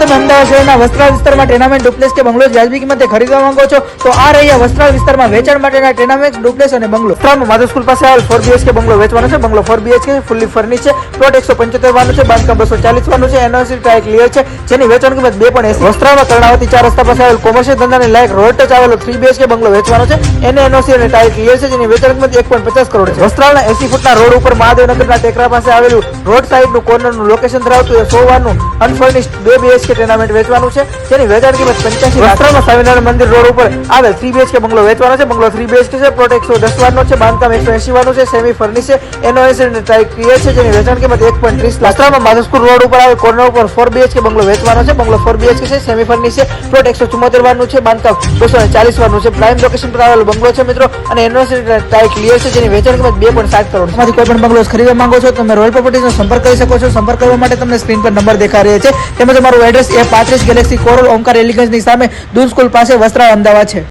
તમે અમદાવાદ શહેરના વસ્ત્રાલ વિસ્તારમાં ટેનામેન્ટ ડુપ્લેક્સ કે બંગલો વ્યાજબી કિંમતે ખરીદવા માંગો છો તો આ રહ્યા વસ્ત્રાલ વિસ્તારમાં વેચાણ માટેના ટેનામેન્ટ ડુપ્લેક્સ અને બંગલો. વસ્ત્રાલમાં માધવ સ્કૂલ પાસે આવેલ 4 BHK બંગલો વેચવાનો છે. બંગલો 4 BHK ફુલ્લી ફર્નિશ છે. પ્લોટ 175 વાનું છે. બાંધકામ 240 વાનું છે. એનઓસી ટાઈ ક્લિયર છે, જેની વેચાણ કિંમત 2.80. વસ્ત્રાલમાં કર્ણાવતી 4 રસ્તા પાસે આવેલ કોમર્શિયલ ધંધાની લાયક રોડ ટચ આવેલો 3 BHK બંગલો વેચવાનો છે. એને એનઓસી અને ટાઈ ક્લિયર છે, જેની વેચાણ કિંમત 1.50 કરોડ છે. વસ્ત્રાલના 80 ફૂટના રોડ ઉપર મહાદેવનગરના ટેકરા પાસે આવેલું રોડ સાઈડનું કોર્નરનું લોકેશન ધરાવતું 100 વાનું અનફર્નિશ્ડ 2 BHK ટેનામેન્ટ વેચવાનું છે, જેની વેચાણ કિંમત 85 લાખ. વસ્ત્રાલમાં સ્વામિનારાયણ મંદિર રોડ ઉપર આવેલ 3 BHK બંગલો વેચવાનો છે. બંગલો 3 BHK છે. પ્લોટ 110 વાનો છે. બાંધકામ 180 વાનું છે. સેમી ફર્નિશ છે. એનઓસી અને ટાઈ ક્લિયર છે, જેની વેચાણ કિંમત 1.30 લાખ. વસ્ત્રાલમાં માધવસ્કુલ રોડ ઉપર આવેલ કોર્નર ઉપર 4 BHK બંગલો વેચવાનો છે. બંગલો 4 BHK છે. સેમી ફર્નિશ છે. પ્લોટ 174 વાનું છે. બાંધકામ 240 વાનું છે. પ્રાઇમ લોકેશન પર આવેલો બંગલો છે મિત્રો, અને એનઓસી ટાઈ ક્લિયર છે, જેની વેચાણ કિંમત 2.7 કરોડ છે. માંથી કોઈ પણ બંગલો ખરીદવા માંગો છો તો તમે રોયલ પ્રોપર્ટીઝનો સંપર્ક કરી શકો છો. સંપર્ક કરવા માટે તમને સ્ક્રીન પર નંબર દેખાઈ રહ્યો છે. તેમજ અમારું address A35 Galaxy Coral Omkar એલિગન્સની સામે દૂન સ્કૂલ પાસે વસ્ત્રાલ અમદાવાદ છે.